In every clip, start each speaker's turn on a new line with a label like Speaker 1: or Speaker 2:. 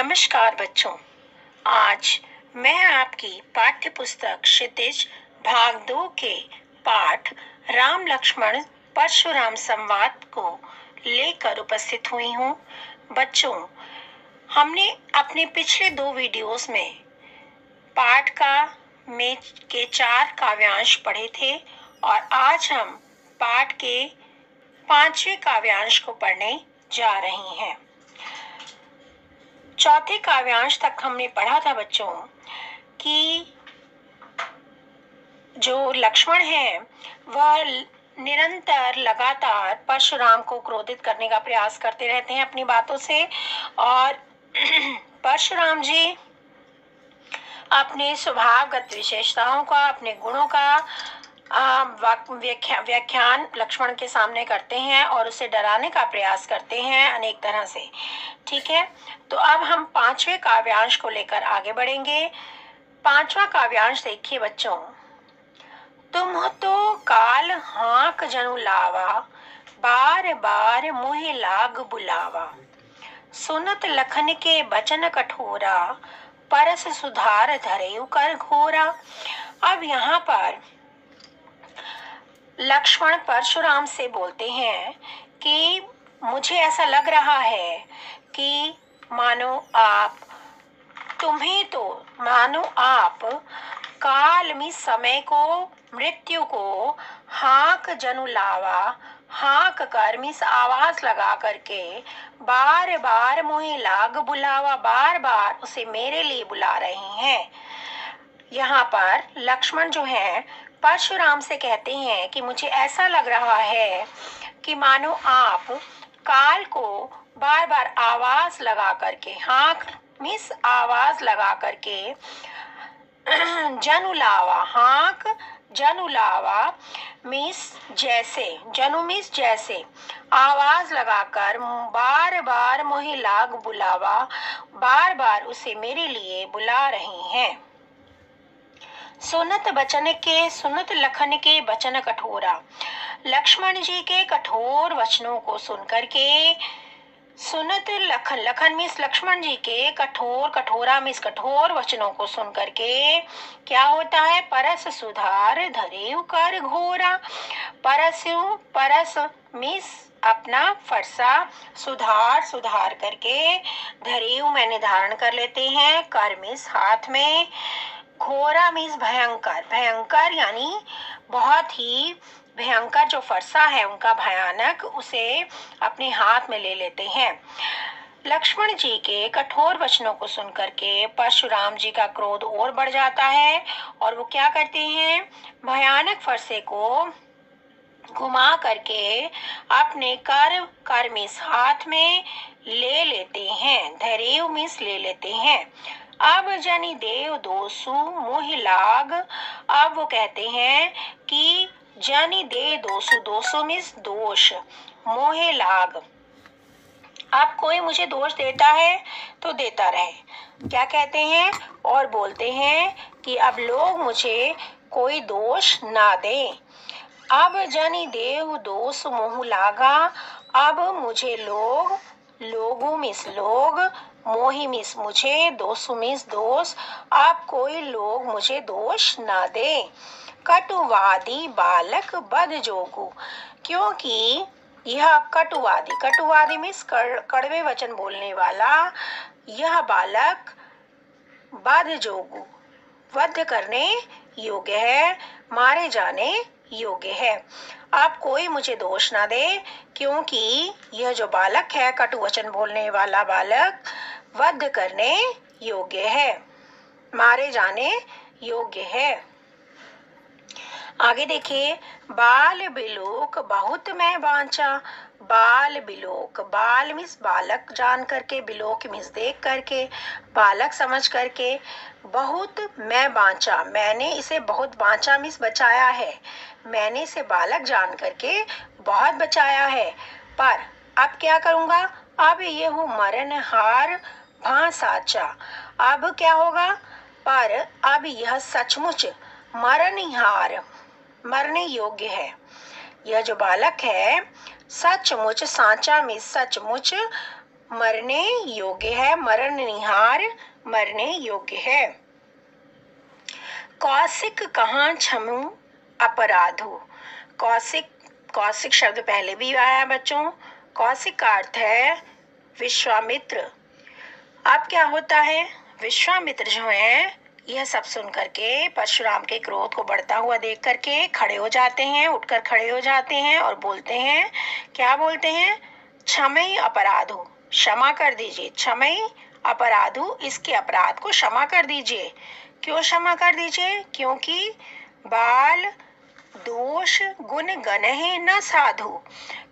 Speaker 1: नमस्कार बच्चों। आज मैं आपकी पाठ्य पुस्तक क्षितिज भाग 2 के पाठ राम लक्ष्मण परशुराम संवाद को लेकर उपस्थित हुई हूँ। बच्चों, हमने अपने पिछले 2 वीडियोस में पाठ के 4 काव्यांश पढ़े थे और आज हम पाठ के 5वें काव्यांश को पढ़ने जा रहे हैं। चौथे काव्यांश तक हमने पढ़ा था बच्चों कि जो लक्ष्मण है वह निरंतर लगातार परशुराम को क्रोधित करने का प्रयास करते रहते हैं अपनी बातों से, और परशुराम जी अपने स्वभावगत विशेषताओं का, अपने गुणों का व्याख्यान लक्ष्मण के सामने करते हैं और उसे डराने का प्रयास करते हैं अनेक तरह से। ठीक है, तो अब हम 5वें काव्यांश को लेकर आगे बढ़ेंगे। 5वां काव्यांश देखिए बच्चों। तुम तो काल हाँक जनु लावा, बार बार मोहे लाग बुलावा। सुनत लखन के बचन कठोरा, परस सुधार धरेउ कर घोरा। अब यहाँ पर लक्ष्मण परशुराम से बोलते हैं कि मुझे ऐसा लग रहा है कि मानो आप काल में समय को, मृत्यु को हाँक जनु लावा, हाँक कर मिस आवाज लगा करके बार बार मोहे लाग बुलावा, बार बार उसे मेरे लिए बुला रहे हैं। यहाँ पर लक्ष्मण जो है परशुराम से कहते हैं कि मुझे ऐसा लग रहा है कि मानो आप काल को बार बार आवाज लगा करके, हाँक मिस आवाज लगा करके, जनुलावा, हाँक जनुलावा मिस जैसे, जनु मिस जैसे आवाज लगाकर बार बार मोहे लाग बुलावा, बार बार उसे मेरे लिए बुला रहे हैं। सुनत लखन के बचन कठोरा। लक्ष्मण जी के कठोर वचनों को सुनकर के, सुनत लखन मिस लक्ष्मण जी के कठोरा मिस कठोर वचनों को सुनकर के क्या होता है? परस सुधार धरेउ कर घोरा। परस मिस अपना फरसा, सुधार करके, धरेउ मैंने धारण कर लेते हैं, कर मिस हाथ में, घोरा मीन्स भयंकर यानी बहुत ही भयंकर जो फरसा है उनका भयानक, उसे अपने हाथ में ले लेते हैं। लक्ष्मण जी के कठोर वचनों को सुनकर के परशुराम जी का क्रोध और बढ़ जाता है और वो क्या करते हैं? भयानक फरसे को घुमा करके अपने कर मिस हाथ में ले लेते हैं, धरेउ मिस ले लेते हैं। अब जनि देव दोषु मोहि लाग। अब वो कहते हैं कि जनि दे दोषु मिस दोष, मोहे लाग। अब कोई मुझे दोष देता है तो देता रहे। क्या कहते हैं? और बोलते हैं कि अब लोग मुझे कोई दोष ना दे। अब जनि देव दोष मोह लागा। अब मुझे लोगों मिस लोग, मोही मिस मुझे, दोषु मिस दोष, अब कोई लोग मुझे दोष ना दे। कटुवादी बालक बद जोगु। क्योंकि यह कटुवादी मिस कड़वे वचन बोलने वाला यह बालक बद जोगु, वध करने योग्य है, मारे जाने योग्य है। अब कोई मुझे दोष ना दे, क्योंकि यह जो बालक है, कटु वचन बोलने वाला बालक, वध करने योग्य है, मारे जाने योग्य है। आगे देखिए। बाल बिलोक बहुत मैं बांचा। बाल बिलोक, बाल मिस बालक जान करके, बिलोक मिस देख करके, बालक समझ करके, बहुत मैं बांचा, मैंने इसे बहुत बांचा मिस बचाया है, मैंने इसे बालक जान करके बहुत बचाया है। पर अब क्या करूंगा? अब ये हूँ मरण हार भां साचा। अब क्या होगा? पर अब यह सचमुच मरणहार, मरने योग्य है। यह जो बालक है सचमुच, सांचा में सचमुच मरने योग्य है, मरणनिहार मरने योग्य है। कौशिक कहाँ क्षमु अपराधो। कौशिक, कौशिक शब्द पहले भी आया बच्चों। कौशिक का अर्थ है विश्वामित्र। अब क्या होता है, विश्वामित्र जो है यह सब सुन करके परशुराम के क्रोध को बढ़ता हुआ देख करके खड़े हो जाते हैं, उठकर खड़े हो जाते हैं और बोलते हैं, क्या बोलते हैं, क्षमय अपराधो, क्षमा कर दीजिए, क्षमय अपराधो, इसके अपराध को क्षमा कर दीजिए। क्यों क्षमा कर दीजिए, क्योंकि बाल दोष गुण गणहि न साधु,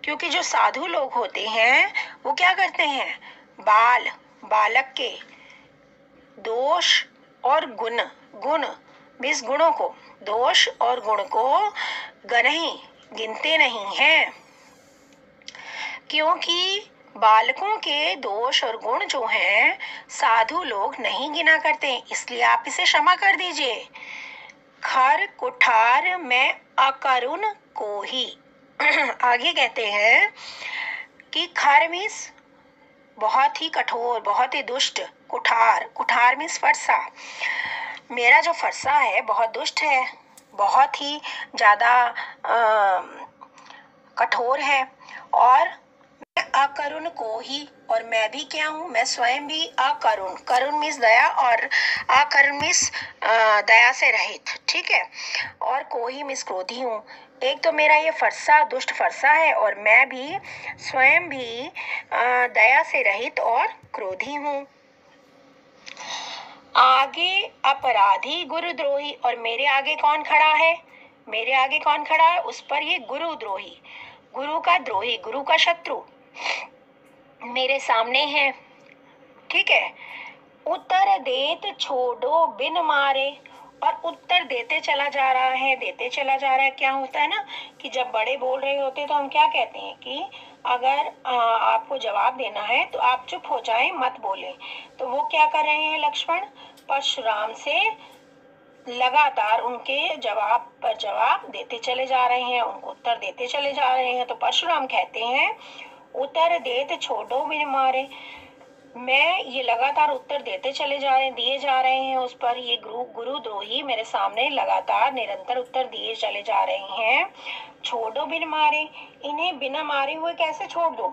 Speaker 1: क्योंकि जो साधु लोग होते हैं वो क्या करते हैं, बालक के दोष और गुण, गुण मीन्स गुणों को, दोष और गुण को गणहि गिनते नहीं हैं, क्योंकि बालकों के दोष और गुण जो हैं साधु लोग नहीं गिना करते, इसलिए आप इसे क्षमा कर दीजिए। खर कुठार में अकरुण को ही आगे कहते हैं कि खर मीन्स बहुत ही कठोर, बहुत ही दुष्ट, कुठार, कुठार मीन्स फरसा, मेरा जो फरसा है बहुत दुष्ट है, बहुत ही ज्यादा कठोर है, और अकरुण को ही, और मैं भी क्या हूँ, मैं स्वयं भी अकरुण, करुण मीन्स दया और अकरुण मीन्स दया से रहित, ठीक है, और को ही मीन्स क्रोधी हूँ। एक तो मेरा ये फरसा दुष्ट फरसा है और मैं भी स्वयं भी दया से रहित और क्रोधी हूँ। आगे अपराधी गुरुद्रोही, और मेरे आगे कौन खड़ा है, मेरे आगे कौन खड़ा है, उस पर ये गुरुद्रोही, गुरु का द्रोही, गुरु का शत्रु मेरे सामने है, ठीक है। उत्तर देत छोड़ो बिन मारे, और उत्तर देते चला जा रहा है, देते चला जा रहा है। क्या होता है ना कि जब बड़े बोल रहे होते तो हम क्या कहते हैं कि अगर आपको जवाब देना है तो आप चुप हो जाएं, मत बोलें। तो वो क्या कर रहे हैं लक्ष्मण, परशुराम से लगातार उनके जवाब पर जवाब देते चले जा रहे हैं, उनको उत्तर देते चले जा रहे हैं। तो परशुराम कहते हैं उत्तर देते छोड़ो बिन मारे, मैं ये लगातार उत्तर देते चले जा रहे हैं, दिए जा रहे हैं उस पर, ये गुरुद्रोही मेरे सामने लगातार निरंतर उत्तर दिए चले जा रहे हैं। छोड़ो बिन मारे, इन्हें बिना मारे हुए कैसे छोड़ दूं,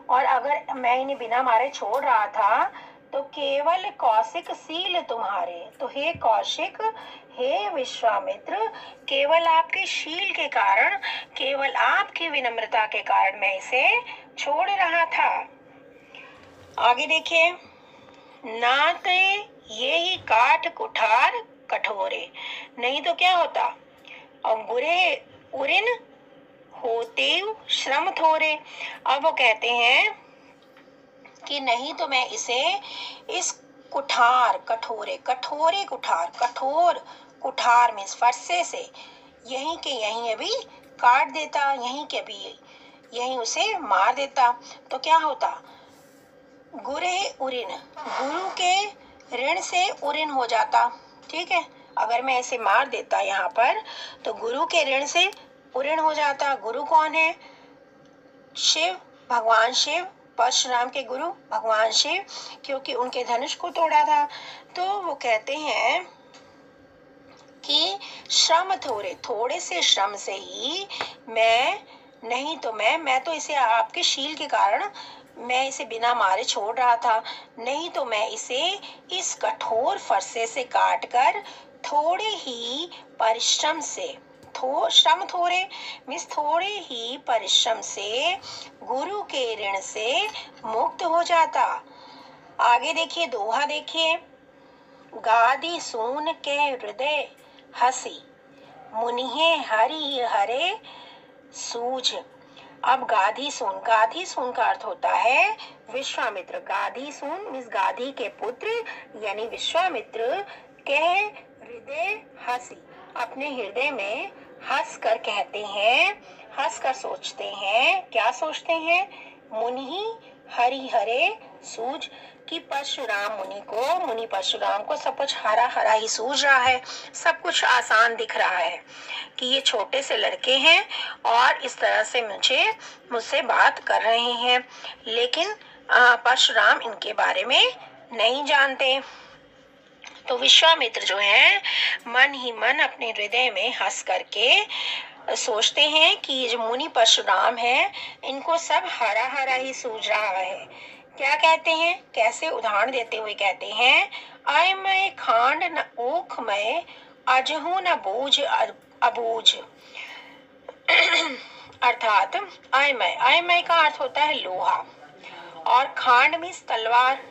Speaker 1: और अगर मैं इन्हें बिना मारे छोड़ रहा था तो केवल कौशिक सील तुम्हारे, तो हे कौशिक, हे विश्वामित्र, केवल आपके शील के कारण, केवल आपकी विनम्रता के कारण मैं इसे छोड़ रहा था। आगे देखिए, नाते ये ही काट कुठार कठोरे, नहीं तो क्या होता, अंगुरे उरिन होते श्रम थोरे। अब वो कहते हैं कि नहीं तो मैं इसे इस कुठार कठोरे, कठोरे कुठार, कठोर कुठार में फरसे से यहीं के यहीं अभी काट देता, यहीं के भी यहीं उसे मार देता, तो क्या होता, गुरे उरिन, गुरु के ऋण से उरिन हो जाता, ठीक है। अगर मैं इसे मार देता यहाँ पर तो गुरु के ऋण से उरिन हो जाता। गुरु कौन है, शिव, भगवान शिव, परशुराम के गुरु भगवान शिव, क्योंकि उनके धनुष को तोड़ा था। तो वो कहते हैं कि श्रम थोड़े, थोड़े से श्रम से ही मैं, नहीं तो मैं तो इसे आपके शील के कारण मैं इसे बिना मारे छोड़ रहा था, नहीं तो मैं इसे इस कठोर फरसे से काट कर थोड़े ही परिश्रम से, श्रम थोड़े मीन्स थोड़े ही परिश्रम से गुरु के ऋण से मुक्त हो जाता। आगे देखिए, दोहा देखिए, गादी सून के हृदय हसी, मुनिहे हरि हरे सूझ। अब गाधी सून का अर्थ होता है विश्वामित्र। गाधी सून मीन्स गाधी के पुत्र यानी विश्वामित्र के हृदय हसी, अपने हृदय में हंस कर कहते हैं, हंस कर सोचते हैं, क्या सोचते हैं, मुनि हरि हरे सूझ, कि मुनि परशुराम को सब कुछ हरा हरा ही सूझ रहा है, सब कुछ आसान दिख रहा है कि ये छोटे से लड़के हैं और इस तरह से मुझसे बात कर रहे हैं, लेकिन परशुराम इनके बारे में नहीं जानते। तो विश्वामित्र जो है मन ही मन अपने हृदय में हंस करके सोचते हैं कि ये जो मुनि परशुराम है इनको सब हरा हरा ही सूझ रहा है। क्या कहते हैं, कैसे उदाहरण देते हुए कहते हैं, आय मैं खांड न ऊख मैं, अजहू न बूझ अबूझ। अर्थात आय मैं का अर्थ होता है लोहा, और खांड मीन्स तलवार।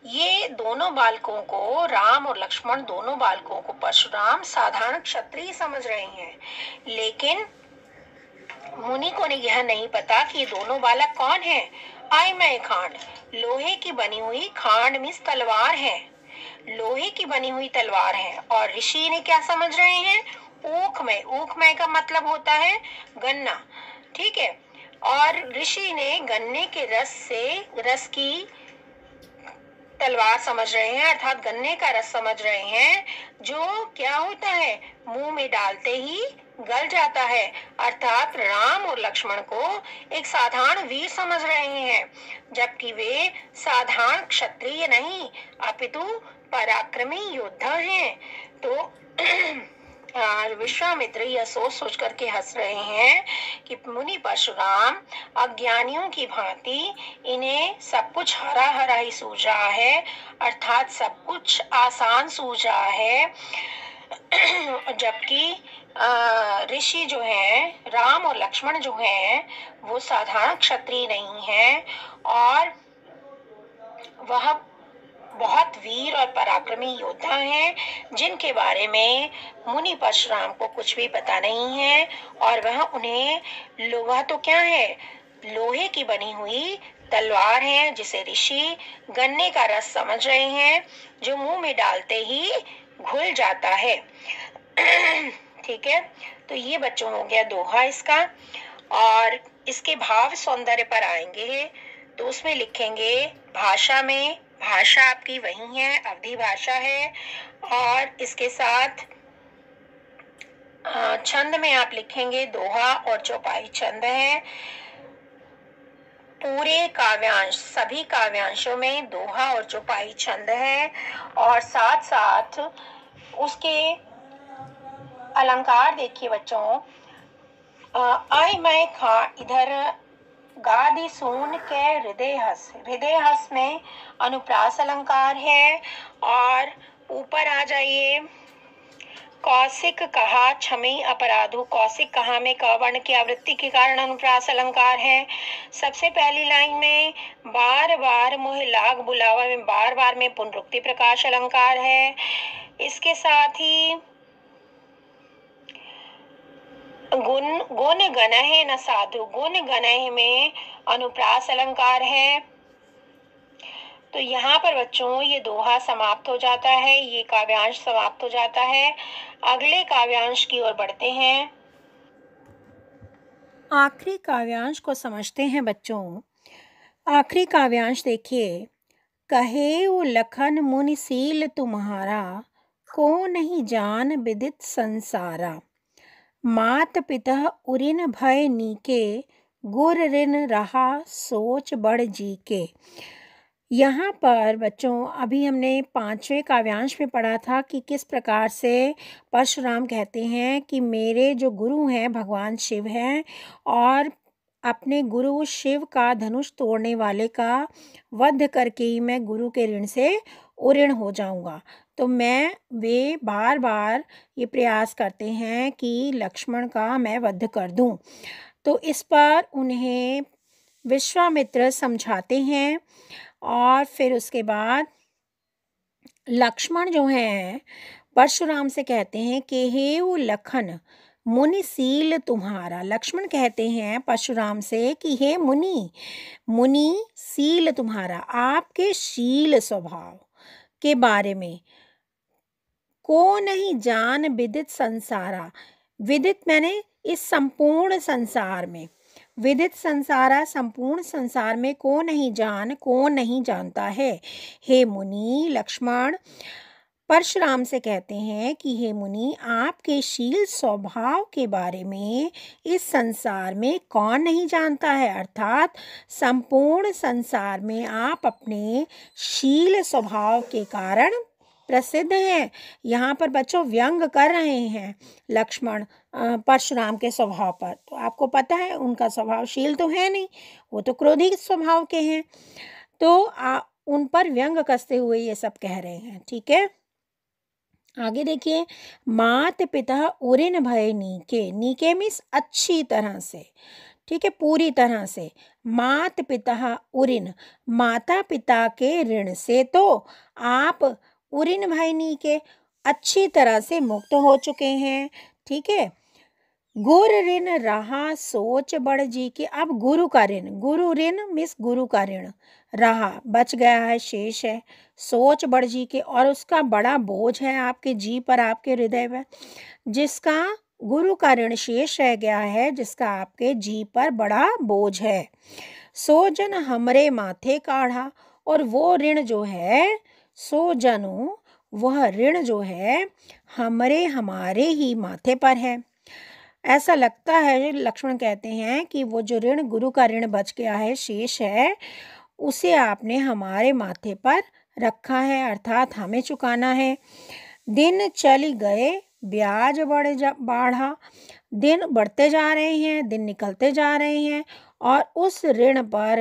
Speaker 1: ये दोनों बालकों को, राम और लक्ष्मण दोनों बालकों को परशुराम साधारण क्षत्रिय समझ रहे हैं, लेकिन मुनि को यह नहीं पता कि ये दोनों बालक कौन है। आय मैं खांड, लोहे की बनी हुई, खांड मीन्स तलवार है, लोहे की बनी हुई तलवार है। और ऋषि ने क्या समझ रहे हैं, ऊख में का मतलब होता है गन्ना, ठीक है। और ऋषि ने गन्ने के रस की तलवार समझ रहे हैं, अर्थात गन्ने का रस समझ रहे हैं, जो क्या होता है, मुंह में डालते ही गल जाता है। अर्थात राम और लक्ष्मण को एक साधारण वीर समझ रहे हैं, जबकि वे साधारण क्षत्रिय नहीं अपितु पराक्रमी योद्धा हैं। तो विश्वामित्र यह सोच सोच करके हंस रहे हैं कि मुनि परशुराम अज्ञानियों की भांति इन्हें सब कुछ हरा हरा ही सूझ रहा है, अर्थात सब कुछ आसान सूझ रहा है, जबकि ऋषि जो हैं, राम और लक्ष्मण जो हैं, वो साधारण क्षत्रिय नहीं हैं और वह बहुत वीर और पराक्रमी योद्धा हैं, जिनके बारे में मुनि परशुराम को कुछ भी पता नहीं है। और वह तो क्या है, लोहे की बनी हुई तलवार है, जिसे ऋषि गन्ने का रस समझ रहे हैं, जो मुंह में डालते ही घुल जाता है। ठीक है, तो ये बच्चों हो गया दोहा इसका। और इसके भाव सौंदर्य पर आएंगे तो उसमें लिखेंगे भाषा आपकी वही है, अवधी भाषा है। और इसके साथ छंद में आप लिखेंगे दोहा और चौपाई छंद है। पूरे काव्यांश, सभी काव्यांशों में दोहा और चौपाई छंद है, और साथ साथ उसके अलंकार देखिए बच्चों, आय मैं खा इधर गादी सून के हृदय हस में अनुप्रास अलंकार है। और ऊपर आ जाइए, कौशिक कहा क्षमी अपराधु, कौशिक कहा में क वर्ण की आवृत्ति के कारण अनुप्रास अलंकार है। सबसे पहली लाइन में बार बार मोह लाग बुलावा में बार बार में पुनरुक्ति प्रकाश अलंकार है। इसके साथ ही गुण गणह न साधु, गुण गणह में अनुप्रास अलंकार है। तो यहाँ पर बच्चों ये दोहा समाप्त हो जाता है, ये काव्यांश समाप्त हो जाता है। अगले काव्यांश की ओर बढ़ते हैं। आखिरी काव्यांश को समझते हैं बच्चों। आखिरी काव्यांश देखिए, कहे वो लखन मुनि सील तुम्हारा, को नहीं जान विदित संसारा, मात पिता उरिन भय नीके, गुर ऋण रहा सोच बढ़ जी के। यहाँ पर बच्चों अभी हमने 5वें काव्यांश में पढ़ा था कि किस प्रकार से परशुराम कहते हैं कि मेरे जो गुरु हैं भगवान शिव हैं, और अपने गुरु शिव का धनुष तोड़ने वाले का वध करके ही मैं गुरु के ऋण से उऋण हो जाऊंगा। तो वे बार बार ये प्रयास करते हैं कि लक्ष्मण का मैं वध कर दूं। तो इस पर उन्हें विश्वामित्र समझाते हैं, और फिर उसके बाद लक्ष्मण जो हैं परशुराम से कहते हैं कि हे वो लखन मुनि सील तुम्हारा। लक्ष्मण कहते हैं परशुराम से कि हे मुनि सील तुम्हारा, आपके शील स्वभाव के बारे में, को नहीं जान विदित संसारा, विदित मैंने इस संपूर्ण संसार में, विदित संसारा, संपूर्ण संसार में कौन नहीं जानता है। हे मुनि, लक्ष्मण परशुराम से कहते हैं कि हे मुनि, आपके शील स्वभाव के बारे में इस संसार में कौन नहीं जानता है। अर्थात संपूर्ण संसार में आप अपने शील स्वभाव के कारण प्रसिद्ध हैं। यहाँ पर बच्चों व्यंग कर रहे हैं लक्ष्मण परशुराम के स्वभाव पर। तो आपको पता है उनका स्वभावशील तो है नहीं, वो तो क्रोधी स्वभाव के हैं। तो उन पर व्यंग कसते हुए ये सब कह रहे हैं। ठीक है, आगे देखिए। मात पिता उरिन भय नीके, नीके मीन्स अच्छी तरह से, ठीक है, पूरी तरह से। मात पिता उरिन, माता पिता के ऋण से तो आप उरिन भय नीके, अच्छी तरह से मुक्त हो चुके हैं। ठीक है, गुर ऋण रहा सोच बढ़ जी के। अब गुरु का ऋण, गुरु ऋण मीन्स गुरु का ऋण रहा, बच गया है, शेष है। सोच बढ़ जी के, और उसका बड़ा बोझ है आपके जी पर, आपके हृदय पर, जिसका गुरु का ऋण शेष रह गया है, जिसका आपके जी पर बड़ा बोझ है। सो जन हमरे माथे काढ़ा, और वो ऋण जो है, सो जनु वह ऋण जो है हमारे ही माथे पर है। ऐसा लगता है, लक्ष्मण कहते हैं कि वो जो ऋण, गुरु का ऋण बच गया है, शेष है, उसे आपने हमारे माथे पर रखा है, अर्थात हमें चुकाना है। दिन चली गए ब्याज बढ़ा, दिन बढ़ते जा रहे हैं, दिन निकलते जा रहे हैं, और उस ऋण पर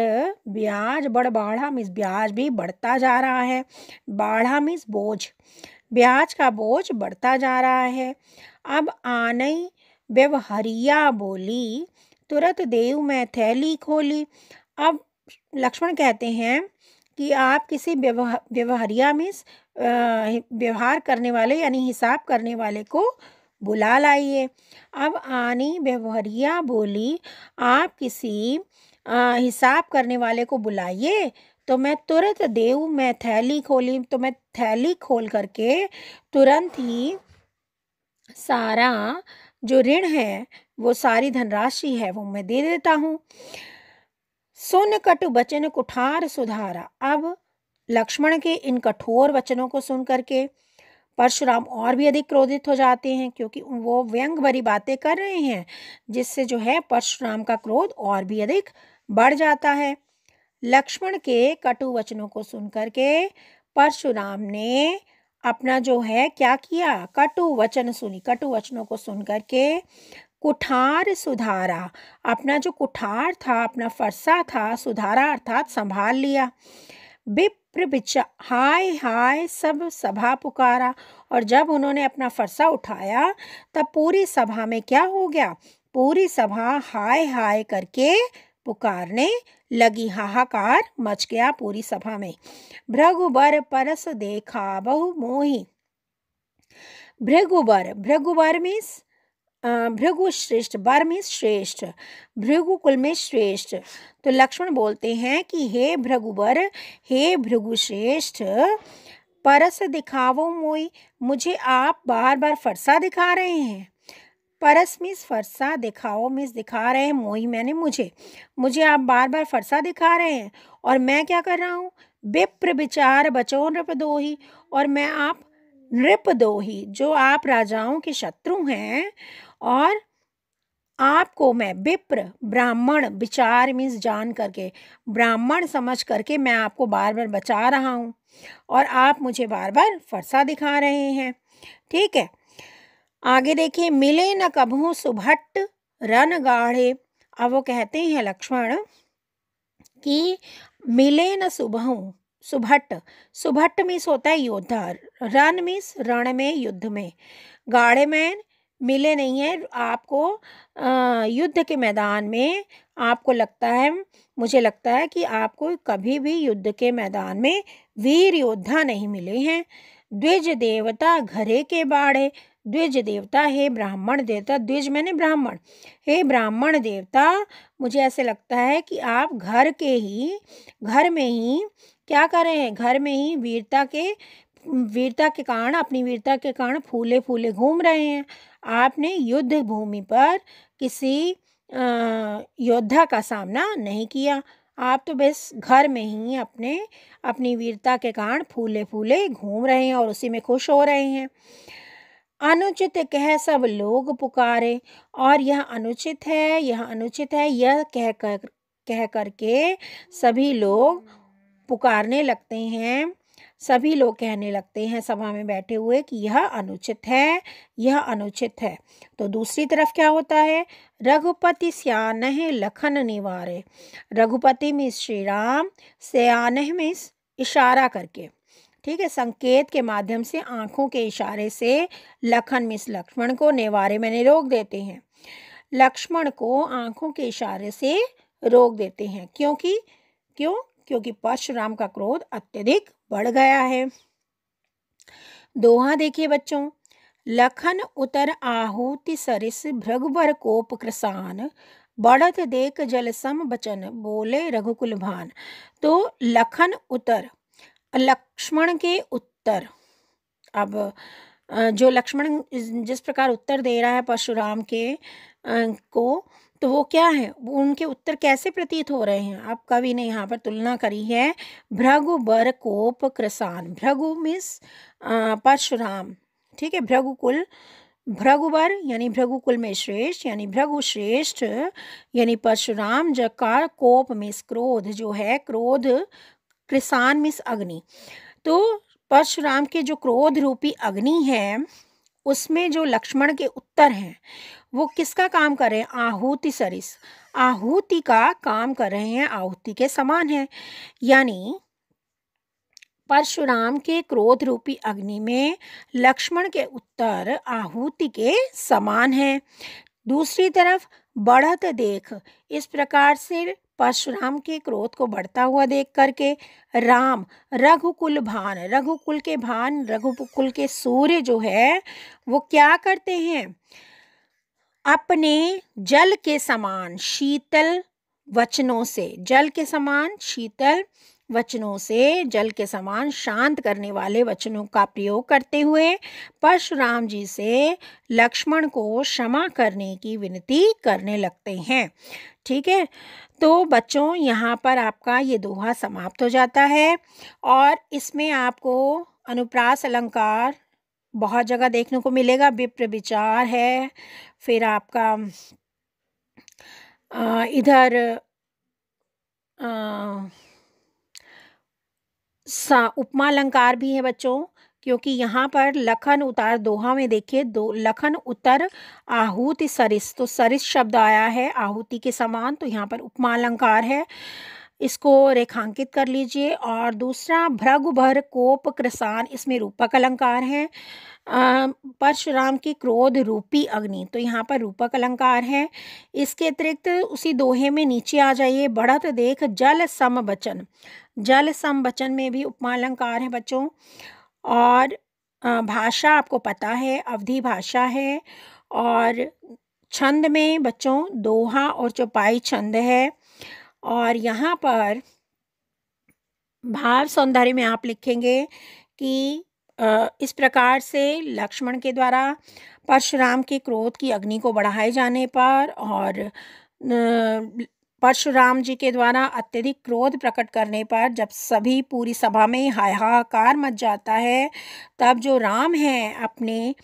Speaker 1: ब्याज बढ़ा मीन्स ब्याज भी बढ़ता जा रहा है। बढ़ा मीन्स बोझ, ब्याज का बोझ बढ़ता जा रहा है। अब आनई व्यवहारिया बोली, तुरंत देव मैं थैली खोली। अब लक्ष्मण कहते हैं कि आप किसी व्यवहारिया मीन्स व्यवहार करने वाले यानी हिसाब करने वाले को बुला लाइए। अब आनी व्यवहारिया बोली, आप किसी हिसाब करने वाले को बुलाइए। तो मैं तुरंत देव मैं थैली खोली, तो मैं थैली खोल करके तुरंत ही सारा जो ऋण है, वो सारी धनराशि है, वो मैं दे देता हूँ। सुन कटु बचन कुठार सुधारा। अब लक्ष्मण के इन कठोर वचनों को सुन करके परशुराम और भी अधिक क्रोधित हो जाते हैं, क्योंकि वो व्यंग भरी बातें कर रहे हैं, जिससे जो है परशुराम का क्रोध और भी अधिक बढ़ जाता है। लक्ष्मण के कटु वचनों को सुन करके परशुराम ने अपना जो है क्या किया, कटु वचन सुनी, कटु वचनों को सुन करके कुठार सुधारा, अपना जो कुठार था, अपना फरसा था, सुधारा अर्थात संभाल लिया। विप्र बिचा हाय हाय सब सभा पुकारा, और जब उन्होंने अपना फरसा उठाया तब पूरी सभा में क्या हो गया, पूरी सभा हाय हाय करके पुकारने लगी, हाहाकार मच गया पूरी सभा में। भृगुबर परस देखा बहु मोही, भृगुबर, भृगुबर मीन्स भृगु श्रेष्ठ, बर मीन्स श्रेष्ठ, भृगु कुल में श्रेष्ठ। तो लक्ष्मण बोलते हैं कि हे भृगुबर, हे भृगु श्रेष्ठ, परस दिखावो मोई, मुझे आप बार बार फरसा दिखा रहे हैं। परस मीन्स फरसा, दिखाओ मीन्स दिखा रहे हैं, मोही मैंने मुझे आप बार बार फरसा दिखा रहे हैं, और मैं क्या कर रहा हूँ, विप्र विचार बचो नृपदोही, और मैं आप नृपदोही, जो आप राजाओं के शत्रु हैं, और आपको मैं विप्र ब्राह्मण, विचार मीन्स जान करके, ब्राह्मण समझ करके मैं आपको बार बार बचा रहा हूँ, और आप मुझे बार बार फरसा दिखा रहे हैं। ठीक है, आगे देखिए। मिले न कभू सुभट रन गाढ़े। अब वो कहते हैं लक्ष्मण कि मिले न सुभट, सुभट मीन्स होता है योद्धा, रन मीन्स रण में, युद्ध में, गाढ़े में मिले नहीं है आपको, युद्ध के मैदान में आपको लगता है, मुझे लगता है कि आपको कभी भी युद्ध के मैदान में वीर योद्धा नहीं मिले हैं। द्विज देवता घरे के बाढ़े, द्विज देवता हे ब्राह्मण देवता, द्विज मैंने ब्राह्मण, हे ब्राह्मण देवता, मुझे ऐसे लगता है कि आप घर में ही क्या कर रहे हैं, घर में ही वीरता के कारण, अपनी वीरता के कारण फूले फूले घूम रहे हैं। आपने युद्ध भूमि पर किसी योद्धा का सामना नहीं किया। आप तो बस घर में ही अपनी वीरता के कारण फूले फूले घूम रहे हैं और उसी में खुश हो रहे हैं। अनुचित कह सब लोग पुकारे, और यह अनुचित है, यह अनुचित है, यह कह करके सभी लोग पुकारने लगते हैं। सभी लोग कहने लगते हैं सभा में बैठे हुए कि यह अनुचित है, यह अनुचित है। तो दूसरी तरफ क्या होता है? रघुपति स्यानह लखन निवारे। रघुपति में श्री राम, स्यानह में इशारा करके, ठीक है, संकेत के माध्यम से, आंखों के इशारे से लखन मिस लक्ष्मण को, निवारे मैंने रोक देते हैं। लक्ष्मण को आंखों के इशारे से रोक देते हैं। क्योंकि परशुराम का क्रोध अत्यधिक बढ़ गया है। दोहा देखिए बच्चों। लखन उतर आहुति सरिस भृगुबर कोप कृसान, बढ़त देख जल सम बचन बोले रघुकुल भान। तो लखन उतर, लक्ष्मण के उत्तर। अब जो लक्ष्मण जिस प्रकार उत्तर दे रहा है परशुराम के को, तो वो क्या है, वो उनके उत्तर कैसे प्रतीत हो रहे हैं? अब कवि ने यहाँ पर तुलना करी है भृगुबर कोप कृसान। भृगु मीन्स परशुराम, ठीक है, भृगुबर यानी भृगुकुल में श्रेष्ठ, यानी भृगु श्रेष्ठ यानी परशुराम, जका कोप मीन्स क्रोध, जो है क्रोध, कृसान मीन्स अग्नि। तो परशुराम के जो क्रोध रूपी अग्नि है, उसमें जो लक्ष्मण के उत्तर हैं वो किसका काम कर रहे हैं? आहुति सरिस, आहुति का काम कर रहे हैं, आहुति के समान है। यानी परशुराम के क्रोध रूपी अग्नि में लक्ष्मण के उत्तर आहुति के समान है। दूसरी तरफ बढ़त देख, इस प्रकार से परशुराम के क्रोध को बढ़ता हुआ देख करके राम, रघुकुल भान, रघुकुल के भान, रघुकुल के सूर्य जो है वो क्या करते हैं? अपने जल के समान शीतल वचनों से, जल के समान शीतल वचनों से, जल के समान शांत करने वाले वचनों का प्रयोग करते हुए परशुराम जी से लक्ष्मण को क्षमा करने की विनती करने लगते हैं। ठीक है, तो बच्चों यहाँ पर आपका ये दोहा समाप्त हो जाता है और इसमें आपको अनुप्रास अलंकार बहुत जगह देखने को मिलेगा। विप्र विचार है, फिर आपका इधर उपमा अलंकार भी है बच्चों, क्योंकि यहाँ पर लखन उतार दोहा में देखिए, लखन उतर आहुति सरिस, तो सरिस शब्द आया है आहुति के समान, तो यहाँ पर उपमा अलंकार है, इसको रेखांकित कर लीजिए। और दूसरा भृगुबर कोप कृसान, इसमें रूपक अलंकार है। परशुराम की क्रोध रूपी अग्नि, तो यहाँ पर रूपक अलंकार है। इसके अतिरिक्त उसी दोहे में नीचे आ जाइए, बढ़त देख जल सम बचन, जल सम बचन में भी उपमा अलंकार है बच्चों। और भाषा आपको पता है अवधी भाषा है। और छंद में बच्चों दोहा और चौपाई छंद है। और यहाँ पर भाव सौंदर्य में आप लिखेंगे कि इस प्रकार से लक्ष्मण के द्वारा परशुराम के क्रोध की अग्नि को बढ़ाए जाने पर और परशुराम जी के द्वारा अत्यधिक क्रोध प्रकट करने पर जब सभी पूरी सभा में हाहाकार मच जाता है, तब जो राम है अपने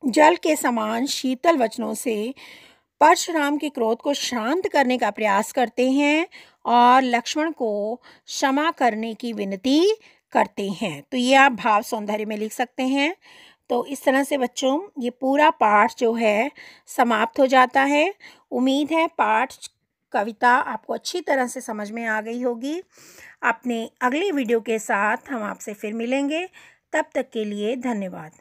Speaker 1: जल के समान शीतल वचनों से परशुराम के क्रोध को शांत करने का प्रयास करते हैं और लक्ष्मण को क्षमा करने की विनती करते हैं। तो ये आप भाव सौंदर्य में लिख सकते हैं। तो इस तरह से बच्चों ये पूरा पाठ जो है समाप्त हो जाता है। उम्मीद है पाठ कविता आपको अच्छी तरह से समझ में आ गई होगी। अपने अगले वीडियो के साथ हम आपसे फिर मिलेंगे। तब तक के लिए धन्यवाद।